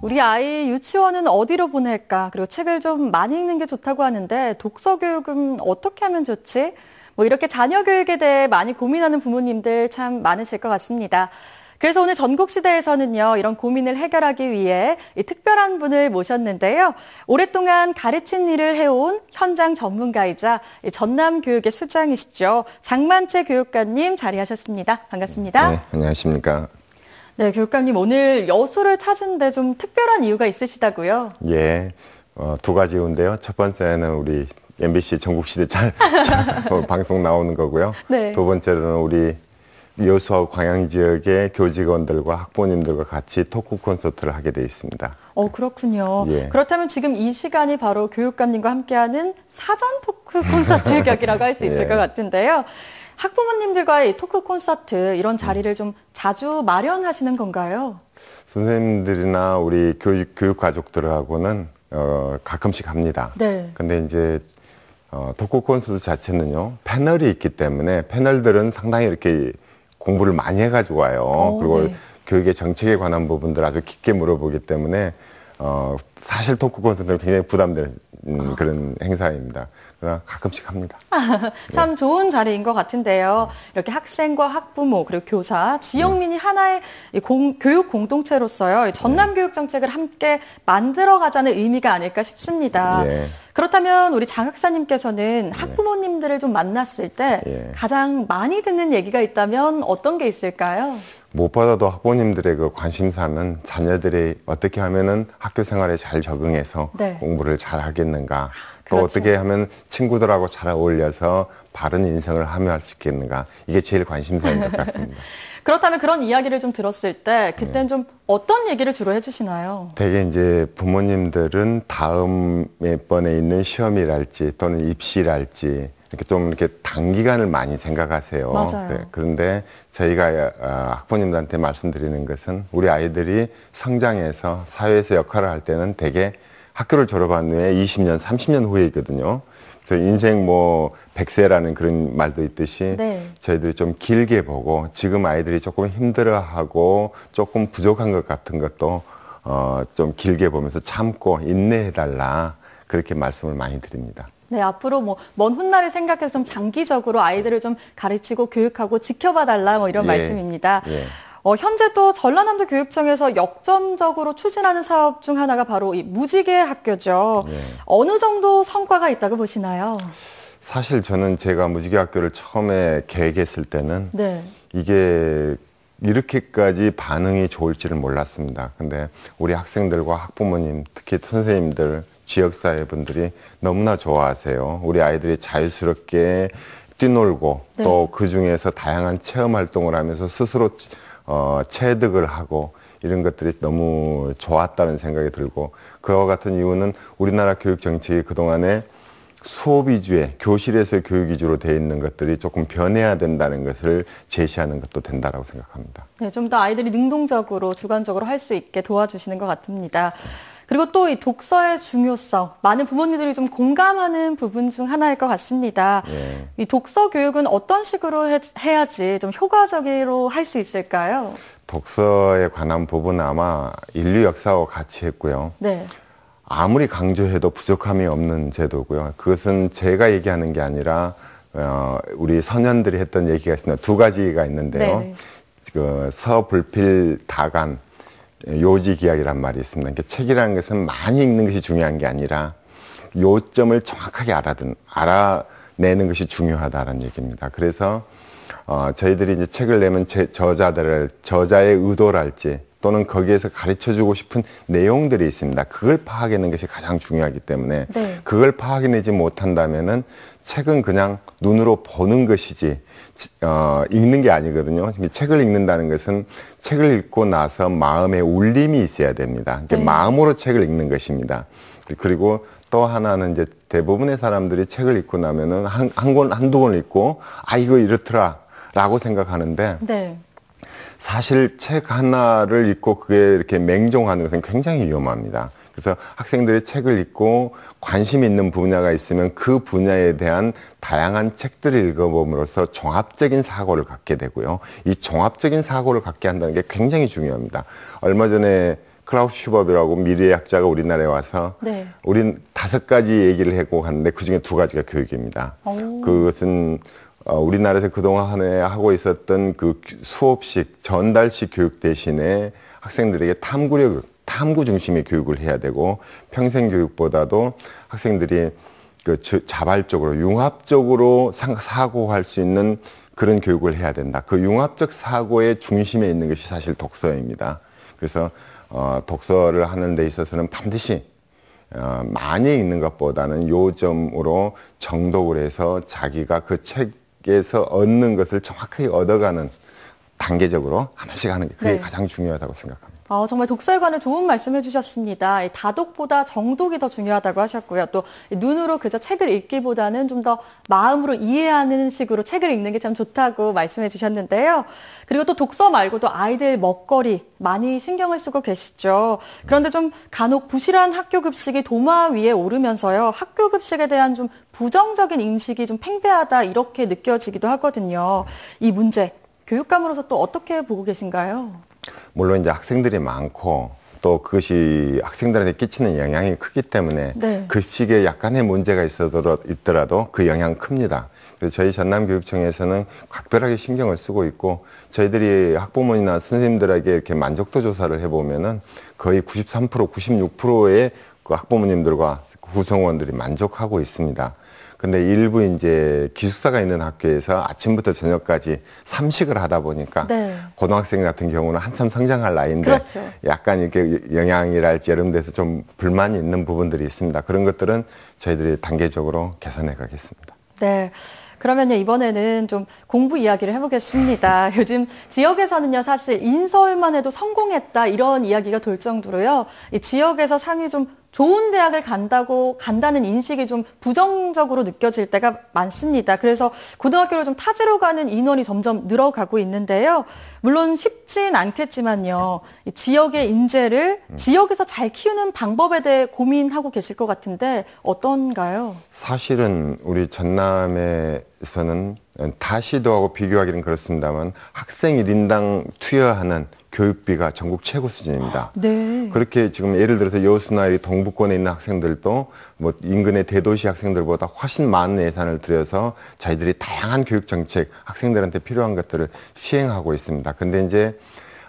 우리 아이 유치원은 어디로 보낼까? 그리고 책을 좀 많이 읽는 게 좋다고 하는데 독서 교육은 어떻게 하면 좋지? 뭐 이렇게 자녀 교육에 대해 많이 고민하는 부모님들 참 많으실 것 같습니다. 그래서 오늘 전국시대에서는요, 이런 고민을 해결하기 위해 이 특별한 분을 모셨는데요. 오랫동안 가르친 일을 해온 현장 전문가이자 전남교육의 수장이시죠. 장만채 교육감님 자리하셨습니다. 반갑습니다. 네, 안녕하십니까. 네, 교육감님 오늘 여수를 찾은데 좀 특별한 이유가 있으시다고요? 예, 두 가지 이유인데요. 첫 번째는 우리 MBC 전국시대 방송 나오는 거고요. 네. 두 번째로는 우리 여수와 광양 지역의 교직원들과 학부모님들과 같이 토크 콘서트를 하게 되어 있습니다. 그렇군요. 예. 그렇다면 지금 이 시간이 바로 교육감님과 함께하는 사전 토크 콘서트 격이라고 할 수 있을 예. 것 같은데요. 학부모님들과의 토크 콘서트 이런 자리를 좀 자주 마련하시는 건가요? 선생님들이나 우리 교육 가족들하고는 가끔씩 합니다. 네. 근데 이제 토크 콘서트 자체는요, 패널이 있기 때문에 패널들은 상당히 이렇게 공부를 많이 해가지고 와요. 그리고 네. 교육의 정책에 관한 부분들 아주 깊게 물어보기 때문에 사실 토크 콘서트는 굉장히 부담되는 그런 행사입니다. 그러나 가끔씩 합니다. 참 좋은 자리인 것 같은데요. 이렇게 학생과 학부모 그리고 교사, 지역민이 하나의 교육 공동체로서요. 전남 교육 정책을 함께 만들어가자는 의미가 아닐까 싶습니다. 예. 그렇다면 우리 장 학사님께서는 학부모님들을 좀 만났을 때 예. 가장 많이 듣는 얘기가 있다면 어떤 게 있을까요? 무엇보다도 학부모님들의 그 관심사는 자녀들이 어떻게 하면은 학교 생활에 잘 적응해서 네. 공부를 잘 하겠는가, 또 그렇죠. 어떻게 하면 친구들하고 잘 어울려서 바른 인생을 함유할 수 있겠는가, 이게 제일 관심사인 것 같습니다. 그렇다면 그런 이야기를 좀 들었을 때 그때는 좀 어떤 얘기를 주로 해주시나요? 되게 이제 부모님들은 다음에 번에 있는 시험이랄지 또는 입시랄지 이렇게 좀 이렇게 단기간을 많이 생각하세요. 맞아요. 네, 그런데 저희가 학부모님들한테 말씀드리는 것은 우리 아이들이 성장해서 사회에서 역할을 할 때는 되게 학교를 졸업한 후에 20년, 30년 후에거든요. 그래서 인생 뭐 100세라는 그런 말도 있듯이 네. 저희들이 좀 길게 보고 지금 아이들이 조금 힘들어하고 조금 부족한 것 같은 것도 좀 길게 보면서 참고 인내해달라, 그렇게 말씀을 많이 드립니다. 네, 앞으로 뭐 먼 훗날을 생각해서 좀 장기적으로 아이들을 좀 가르치고 교육하고 지켜봐 달라 뭐 이런 예. 말씀입니다. 예. 현재 또 전라남도 교육청에서 역점적으로 추진하는 사업 중 하나가 바로 이 무지개 학교죠. 예. 어느 정도 성과가 있다고 보시나요? 사실 저는 제가 무지개 학교를 처음에 계획했을 때는 네. 이게 이렇게까지 반응이 좋을지를 몰랐습니다. 근데 우리 학생들과 학부모님, 특히 선생님들, 지역사회분들이 너무나 좋아하세요. 우리 아이들이 자유스럽게 뛰놀고 네. 또 그중에서 다양한 체험 활동을 하면서 스스로 체득을 하고 이런 것들이 너무 좋았다는 생각이 들고, 그와 같은 이유는 우리나라 교육 정책이 그동안에 수업 위주의, 교실에서의 교육 위주로 되어 있는 것들이 조금 변해야 된다는 것을 제시하는 것도 된다라고 생각합니다. 네, 좀 더 아이들이 능동적으로 주관적으로 할 수 있게 도와주시는 것 같습니다. 그리고 또 이 독서의 중요성, 많은 부모님들이 좀 공감하는 부분 중 하나일 것 같습니다. 예. 이 독서 교육은 어떤 식으로 해야지 좀 효과적으로 할 수 있을까요? 독서에 관한 부분은 아마 인류 역사와 같이 했고요. 네. 아무리 강조해도 부족함이 없는 제도고요. 그것은 제가 얘기하는 게 아니라 우리 선현들이 했던 얘기가 있습니다. 두 가지가 있는데요. 네. 그 서불필다간 요지기약이란 말이 있습니다. 그러니까 책이라는 것은 많이 읽는 것이 중요한 게 아니라 요점을 정확하게 알아내는 것이 중요하다는 얘기입니다. 그래서 저희들이 이제 책을 내면 저자의 의도랄지 또는 거기에서 가르쳐주고 싶은 내용들이 있습니다. 그걸 파악해내는 것이 가장 중요하기 때문에 네. 그걸 파악해내지 못한다면은 책은 그냥 눈으로 보는 것이지 읽는 게 아니거든요. 책을 읽는다는 것은 책을 읽고 나서 마음에 울림이 있어야 됩니다. 네. 마음으로 책을 읽는 것입니다. 그리고 또 하나는 이제 대부분의 사람들이 책을 읽고 나면은 한두 권 읽고 이거 이렇더라 라고 생각하는데 네. 사실 책 하나를 읽고 그게 이렇게 맹종하는 것은 굉장히 위험합니다. 그래서 학생들이 책을 읽고 관심 있는 분야가 있으면 그 분야에 대한 다양한 책들을 읽어봄으로써 종합적인 사고를 갖게 되고요. 이 종합적인 사고를 갖게 한다는 게 굉장히 중요합니다. 얼마 전에 클라우스 슈법이라고 미래학자가 우리나라에 와서 네. 우린 5가지 얘기를 하고 하는데 그중에 2가지가 교육입니다. 오. 그것은 우리나라에서 그동안에 하고 있었던 그 수업식, 전달식 교육 대신에 학생들에게 탐구 중심의 교육을 해야 되고 평생 교육보다도 학생들이 그 자발적으로, 융합적으로 사고할 수 있는 그런 교육을 해야 된다. 그 융합적 사고의 중심에 있는 것이 사실 독서입니다. 그래서 독서를 하는 데 있어서는 반드시 많이 읽는 것보다는 요점으로 정독을 해서 자기가 그 책에서 얻는 것을 정확하게 얻어가는 단계적으로 하나씩 하는 게 그게 네. 가장 중요하다고 생각합니다. 정말 독서에 관해 좋은 말씀 해주셨습니다. 이 다독보다 정독이 더 중요하다고 하셨고요. 또 눈으로 그저 책을 읽기보다는 좀 더 마음으로 이해하는 식으로 책을 읽는 게 참 좋다고 말씀해 주셨는데요. 그리고 또 독서 말고도 아이들 먹거리 많이 신경을 쓰고 계시죠. 그런데 좀 간혹 부실한 학교 급식이 도마 위에 오르면서요. 학교 급식에 대한 좀 부정적인 인식이 좀 팽배하다 이렇게 느껴지기도 하거든요. 이 문제 교육감으로서 또 어떻게 보고 계신가요? 물론 이제 학생들이 많고 또 그것이 학생들한테 끼치는 영향이 크기 때문에 네. 급식에 약간의 문제가 있더라도 그 영향 큽니다. 그래서 저희 전남교육청에서는 각별하게 신경을 쓰고 있고 저희들이 학부모님이나 선생님들에게 이렇게 만족도 조사를 해보면은 거의 93%, 96%의 그 학부모님들과 구성원들이 만족하고 있습니다. 근데 일부 이제 기숙사가 있는 학교에서 아침부터 저녁까지 삼식을 하다 보니까 네. 고등학생 같은 경우는 한참 성장할 나이인데 그렇죠. 약간 이렇게 영향이랄지 이런 데서 좀 불만이 있는 부분들이 있습니다. 그런 것들은 저희들이 단계적으로 개선해 가겠습니다. 네. 그러면요, 이번에는 좀 공부 이야기를 해보겠습니다. 요즘 지역에서는요, 사실 인서울만 해도 성공했다, 이런 이야기가 돌 정도로요, 이 지역에서 상위 좀 좋은 대학을 간다는 인식이 좀 부정적으로 느껴질 때가 많습니다. 그래서 고등학교를 좀 타지로 가는 인원이 점점 늘어가고 있는데요. 물론 쉽진 않겠지만요. 이 지역의 인재를 지역에서 잘 키우는 방법에 대해 고민하고 계실 것 같은데 어떤가요? 사실은 우리 전남에서는 다시도하고 비교하기는 그렇습니다만 학생 1인당 투여하는 교육비가 전국 최고 수준입니다. 네. 그렇게 지금 예를 들어서 여수나 이 동부권에 있는 학생들도 뭐 인근의 대도시 학생들보다 훨씬 많은 예산을 들여서 저희들이 다양한 교육 정책, 학생들한테 필요한 것들을 시행하고 있습니다. 근데 이제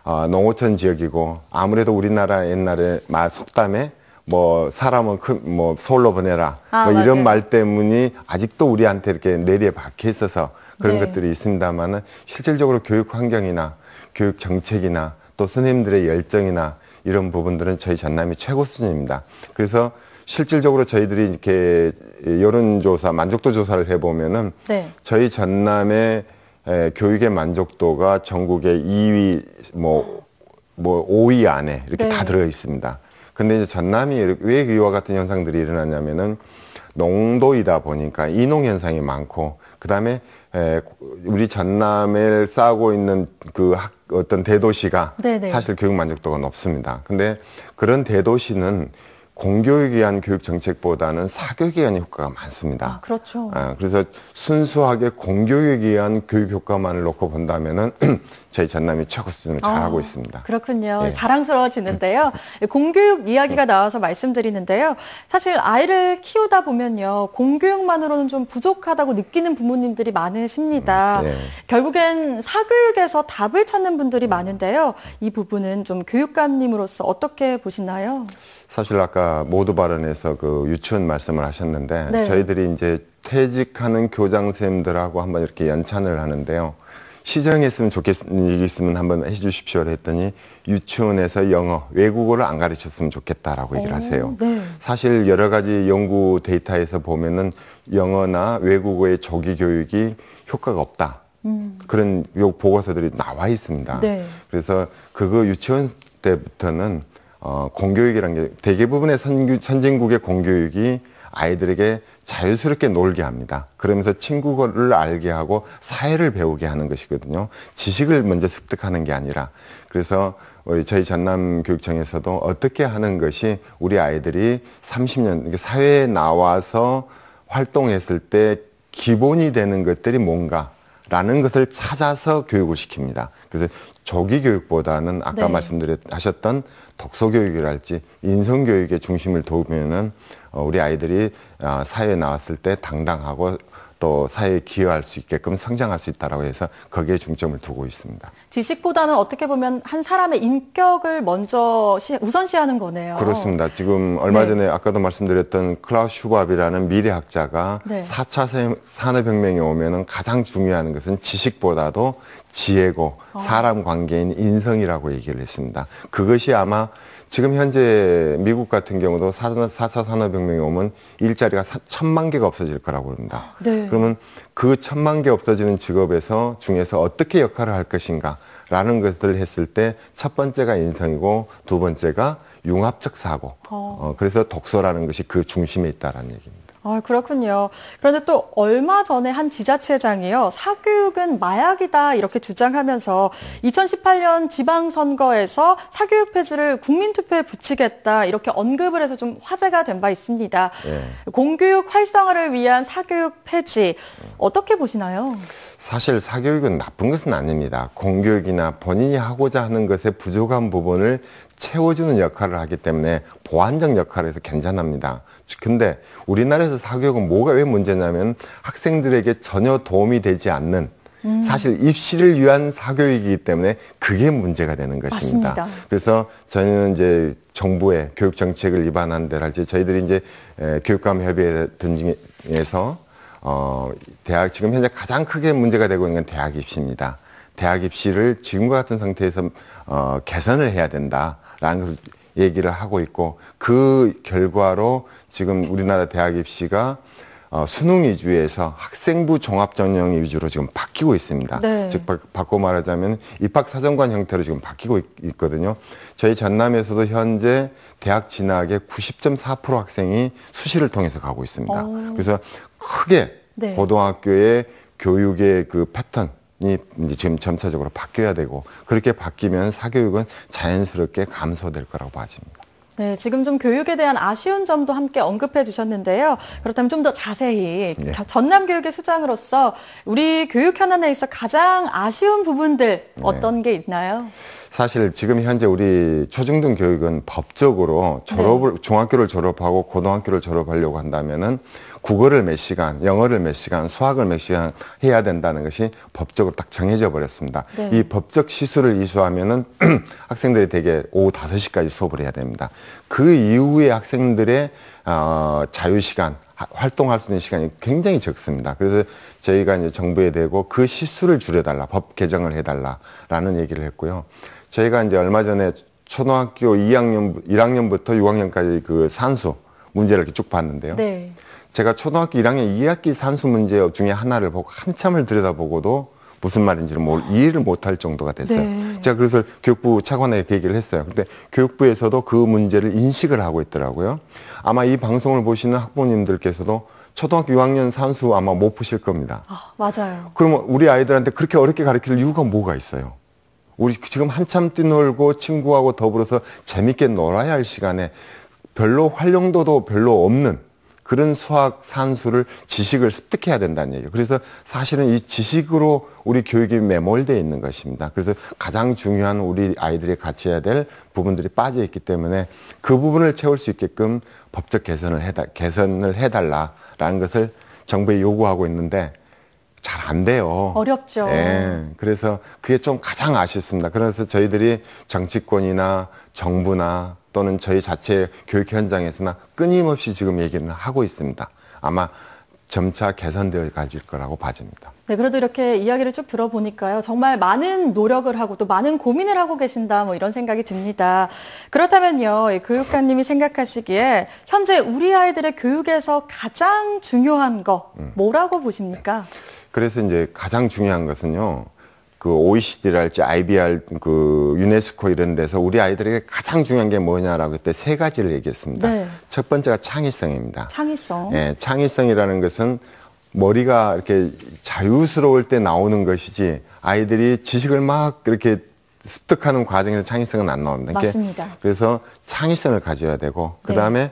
농어촌 지역이고 아무래도 우리나라 옛날에 속담에 뭐 사람은 뭐 서울로 보내라 뭐 이런 맞아요. 말 때문에 아직도 우리한테 이렇게 뇌리에 박혀 있어서 그런 네. 것들이 있습니다만은 실질적으로 교육 환경이나 교육 정책이나 또 선생님들의 열정이나 이런 부분들은 저희 전남이 최고 수준입니다. 그래서 실질적으로 저희들이 이렇게 여론조사, 만족도 조사를 해보면은 네. 저희 전남의 교육의 만족도가 전국의 2위, 뭐 5위 안에 이렇게 네. 다 들어 있습니다. 근데 이제 전남이 왜 이와 같은 현상들이 일어나냐면은 농도이다 보니까 이농 현상이 많고 그다음에 우리 전남을 쌓고 있는 그 어떤 대도시가 네네. 사실 교육 만족도가 높습니다. 근데 그런 대도시는 공교육에 의한 교육 정책보다는 사교육에 의한 효과가 많습니다. 그렇죠. 그래서 순수하게 공교육에 의한 교육 효과만을 놓고 본다면은 저희 전남이 최고 수준을 잘하고 있습니다. 그렇군요. 예. 자랑스러워지는데요. 공교육 이야기가 나와서 말씀드리는데요. 사실 아이를 키우다 보면요. 공교육만으로는 좀 부족하다고 느끼는 부모님들이 많으십니다. 네. 결국엔 사교육에서 답을 찾는 분들이 많은데요. 이 부분은 좀 교육감님으로서 어떻게 보시나요? 사실 아까 모두 발언에서 그 유치원 말씀을 하셨는데 네. 저희들이 이제 퇴직하는 교장 선생님들하고 한번 이렇게 연찬을 하는데요. 시정했으면 얘기 있으면 한번 해주십시오 했더니 유치원에서 영어, 외국어를 안 가르쳤으면 좋겠다라고 얘기를 하세요. 네. 사실 여러 가지 연구 데이터에서 보면은 영어나 외국어의 조기 교육이 효과가 없다. 그런 보고서들이 나와 있습니다. 네. 그래서 그거 유치원 때부터는 공교육이라는 게 대부분의 선진국의 공교육이 아이들에게 자유스럽게 놀게 합니다. 그러면서 친구를 알게 하고 사회를 배우게 하는 것이거든요. 지식을 먼저 습득하는 게 아니라. 그래서 저희 전남교육청에서도 어떻게 하는 것이 우리 아이들이 30년 사회에 나와서 활동했을 때 기본이 되는 것들이 뭔가라는 것을 찾아서 교육을 시킵니다. 그래서 조기 교육보다는 아까 네. 하셨던 독서 교육이랄지 인성 교육의 중심을 두면은 우리 아이들이 사회에 나왔을 때 당당하고 또 사회에 기여할 수 있게끔 성장할 수 있다라고 해서 거기에 중점을 두고 있습니다. 지식보다는 어떻게 보면 한 사람의 인격을 먼저 우선시하는 거네요. 그렇습니다. 지금 얼마 전에 아까도 말씀드렸던 클라우스 슈밥이라는 미래학자가 네. 4차 산업혁명이 오면은 가장 중요한 것은 지식보다도 지혜고 사람 관계인 인성이라고 얘기를 했습니다. 그것이 아마 지금 현재 미국 같은 경우도 4차 산업혁명이 오면 일자리가 1,000만 개가 없어질 거라고 합니다. 네. 그러면 그 1,000만 개 없어지는 직업에서 중에서 어떻게 역할을 할 것인가 라는 것을 했을 때 첫 번째가 인성이고 두 번째가 융합적 사고. 그래서 독서라는 것이 그 중심에 있다라는 얘기입니다. 그렇군요. 그런데 또 얼마 전에 한 지자체장이요, 사교육은 마약이다 이렇게 주장하면서 2018년 지방선거에서 사교육 폐지를 국민투표에 붙이겠다 이렇게 언급을 해서 좀 화제가 된 바 있습니다. 예. 공교육 활성화를 위한 사교육 폐지 어떻게 보시나요? 사실 사교육은 나쁜 것은 아닙니다. 공교육이나 본인이 하고자 하는 것의 부족한 부분을 채워주는 역할을 하기 때문에 보완적 역할을 해서 괜찮습니다. 근데 우리나라에서 사교육은 뭐가 왜 문제냐면 학생들에게 전혀 도움이 되지 않는 사실 입시를 위한 사교육이기 때문에 그게 문제가 되는 것입니다. 맞습니다. 그래서 저희는 이제 정부의 교육 정책을 위반한 데랄지 저희들이 이제 교육감협의회 등에서 대학 지금 현재 가장 크게 문제가 되고 있는 건 대학 입시입니다. 대학 입시를 지금과 같은 상태에서 개선을 해야 된다라는 것을 얘기를 하고 있고 그 결과로 지금 우리나라 대학 입시가 수능 위주에서 학생부 종합 전형 위주로 지금 바뀌고 있습니다. 네. 즉 바꿔 말하자면 입학사정관 형태로 지금 바뀌고 있거든요. 저희 전남에서도 현재 대학 진학의 90.4% 학생이 수시를 통해서 가고 있습니다. 그래서 크게 네. 고등학교의 교육의 그 패턴 이 이제 지금 점차적으로 바뀌어야 되고 그렇게 바뀌면 사교육은 자연스럽게 감소될 거라고 봐집니다. 네, 지금 좀 교육에 대한 아쉬운 점도 함께 언급해 주셨는데요. 그렇다면 좀 더 자세히 전남교육의 수장으로서 우리 교육 현안에 있어 가장 아쉬운 부분들 어떤 게 있나요? 사실 지금 현재 우리 초중등 교육은 법적으로 중학교를 졸업하고 고등학교를 졸업하려고 한다면은 국어를 몇 시간, 영어를 몇 시간, 수학을 몇 시간 해야 된다는 것이 법적으로 딱 정해져 버렸습니다. 네. 이 법적 시수를 이수하면은 학생들이 대개 오후 5시까지 수업을 해야 됩니다. 그 이후에 학생들의 자유시간, 활동할 수 있는 시간이 굉장히 적습니다. 그래서 저희가 이제 정부에 대고 그 시수를 줄여달라, 법 개정을 해달라라는 얘기를 했고요. 저희가 이제 얼마 전에 초등학교 1학년부터 6학년까지 그 산수 문제를 이렇게 쭉 봤는데요. 네. 제가 초등학교 1학년 2학기 산수 문제 중에 하나를 보고 한참을 들여다보고도 무슨 말인지를 이해를 못할 정도가 됐어요. 네. 제가 그래서 교육부 차관에게 그 얘기를 했어요. 근데 교육부에서도 그 문제를 인식을 하고 있더라고요. 아마 이 방송을 보시는 학부모님들께서도 초등학교 6학년 산수 아마 못 보실 겁니다. 맞아요. 그러면 우리 아이들한테 그렇게 어렵게 가르칠 이유가 뭐가 있어요? 우리 지금 한참 뛰놀고 친구하고 더불어서 재밌게 놀아야 할 시간에 별로 활용도도 별로 없는 그런 수학, 산수를 지식을 습득해야 된다는 얘기예요. 그래서 사실은 이 지식으로 우리 교육이 매몰되어 있는 것입니다. 그래서 가장 중요한 우리 아이들이 같이 해야 될 부분들이 빠져 있기 때문에 그 부분을 채울 수 있게끔 법적 개선을 해달라라는 것을 정부에 요구하고 있는데 잘 안 돼요. 어렵죠. 예, 그래서 그게 좀 가장 아쉽습니다. 그래서 저희들이 정치권이나 정부나 또는 저희 자체 교육 현장에서나 끊임없이 지금 얘기는 하고 있습니다. 아마 점차 개선되어 갈 거라고 봐집니다. 네, 그래도 이렇게 이야기를 쭉 들어보니까요. 정말 많은 노력을 하고 또 많은 고민을 하고 계신다, 뭐 이런 생각이 듭니다. 그렇다면요, 이 교육감님이 생각하시기에 현재 우리 아이들의 교육에서 가장 중요한 거 뭐라고 보십니까? 그래서 이제 가장 중요한 것은요, 그 OECD랄지 IBR, 그 유네스코 이런 데서 우리 아이들에게 가장 중요한 게 뭐냐라고 그때 세 가지를 얘기했습니다. 네. 첫 번째가 창의성입니다. 창의성. 예, 창의성이라는 것은 머리가 이렇게 자유스러울 때 나오는 것이지 아이들이 지식을 막 이렇게 습득하는 과정에서 창의성은 안 나옵니다. 맞습니다. 그래서 창의성을 가져야 되고 그 다음에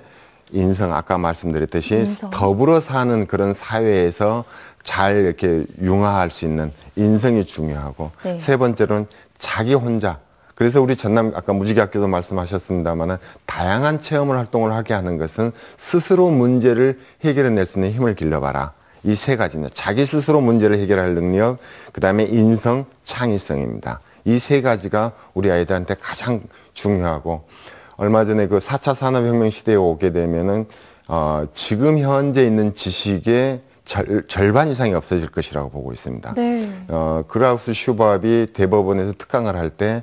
인성, 아까 말씀드렸듯이 인성. 더불어 사는 그런 사회에서 잘 이렇게 융화할 수 있는 인성이 중요하고 네. 세 번째로는 자기 혼자 그래서 우리 전남 아까 무지개학교도 말씀하셨습니다만은 다양한 체험을 활동을 하게 하는 것은 스스로 문제를 해결해낼 수 있는 힘을 길러봐라. 이 세 가지입니다. 자기 스스로 문제를 해결할 능력, 그 다음에 인성, 창의성입니다. 이 세 가지가 우리 아이들한테 가장 중요하고, 얼마 전에 그 4차 산업혁명 시대에 오게 되면은 지금 현재 있는 지식의 절반 이상이 없어질 것이라고 보고 있습니다. 네. 크라우스 슈밥이 대법원에서 특강을 할 때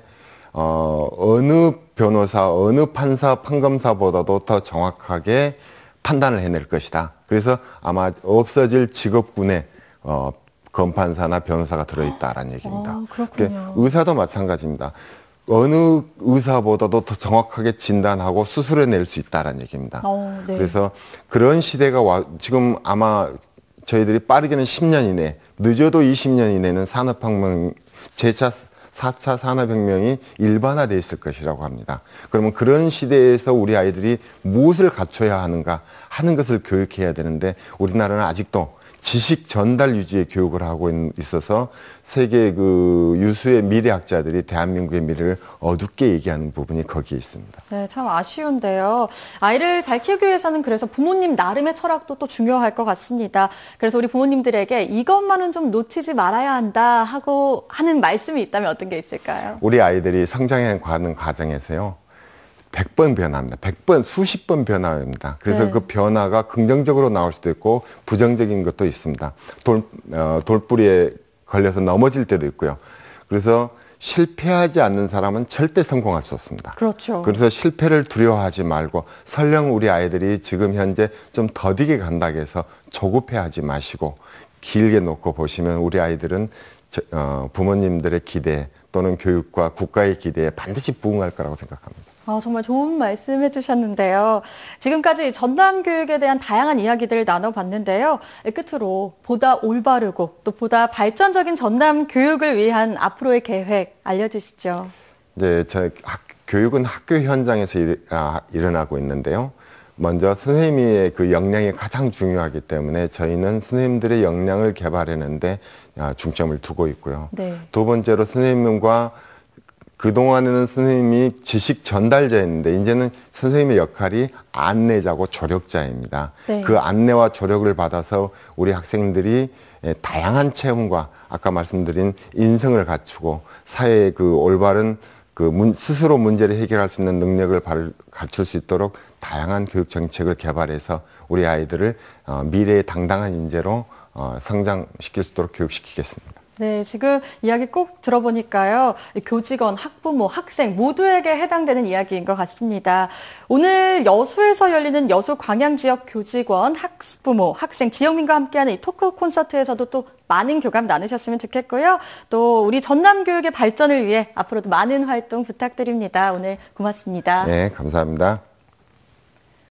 어느 변호사, 어느 판사, 판검사보다도 더 정확하게 판단을 해낼 것이다. 그래서 아마 없어질 직업군에 검판사나 변호사가 들어있다라는 얘기입니다. 그렇군요. 의사도 마찬가지입니다. 어느 의사보다도 더 정확하게 진단하고 수술해낼 수 있다라는 얘기입니다. 네. 그래서 그런 시대가 지금 아마 저희들이 빠르게는 10년 이내, 늦어도 20년 이내는 산업혁명, 4차 산업혁명이 일반화되어 있을 것이라고 합니다. 그러면 그런 시대에서 우리 아이들이 무엇을 갖춰야 하는가 하는 것을 교육해야 되는데, 우리나라는 아직도 지식 전달 유지의 교육을 하고 있어서 세계 그 유수의 미래학자들이 대한민국의 미래를 어둡게 얘기하는 부분이 거기에 있습니다. 네, 참 아쉬운데요. 아이를 잘 키우기 위해서는 그래서 부모님 나름의 철학도 또 중요할 것 같습니다. 그래서 우리 부모님들에게 이것만은 좀 놓치지 말아야 한다 하고 하는 말씀이 있다면 어떤 게 있을까요? 우리 아이들이 성장해 가는 과정에서요, 100번 변화합니다. 100번, 수십 번 변화합니다. 그래서 네. 그 변화가 긍정적으로 나올 수도 있고 부정적인 것도 있습니다. 돌뿌리에 걸려서 넘어질 때도 있고요. 그래서 실패하지 않는 사람은 절대 성공할 수 없습니다. 그렇죠. 그래서 실패를 두려워하지 말고, 설령 우리 아이들이 지금 현재 좀 더디게 간다고 해서 조급해하지 마시고 길게 놓고 보시면 우리 아이들은 부모님들의 기대 또는 교육과 국가의 기대에 반드시 부응할 거라고 생각합니다. 정말 좋은 말씀 해주셨는데요. 지금까지 전남 교육에 대한 다양한 이야기들을 나눠봤는데요. 끝으로 보다 올바르고 또 보다 발전적인 전남 교육을 위한 앞으로의 계획 알려주시죠. 이제 교육은 학교 현장에서 일어나고 있는데요. 먼저 선생님의 그 역량이 가장 중요하기 때문에 저희는 선생님들의 역량을 개발하는데 중점을 두고 있고요. 네. 두 번째로 선생님과 그동안에는 선생님이 지식 전달자였는데 이제는 선생님의 역할이 안내자고 조력자입니다. 네. 그 안내와 조력을 받아서 우리 학생들이 다양한 체험과 아까 말씀드린 인성을 갖추고 사회의 그 올바른 스스로 문제를 해결할 수 있는 능력을 갖출 수 있도록 다양한 교육 정책을 개발해서 우리 아이들을 미래의 당당한 인재로 성장시킬 수 있도록 교육시키겠습니다. 네, 지금 이야기 꼭 들어보니까요. 교직원, 학부모, 학생 모두에게 해당되는 이야기인 것 같습니다. 오늘 여수에서 열리는 여수 광양 지역 교직원, 학부모, 학생, 지역민과 함께하는 이 토크 콘서트에서도 또 많은 교감 나누셨으면 좋겠고요. 또 우리 전남 교육의 발전을 위해 앞으로도 많은 활동 부탁드립니다. 오늘 고맙습니다. 네, 감사합니다.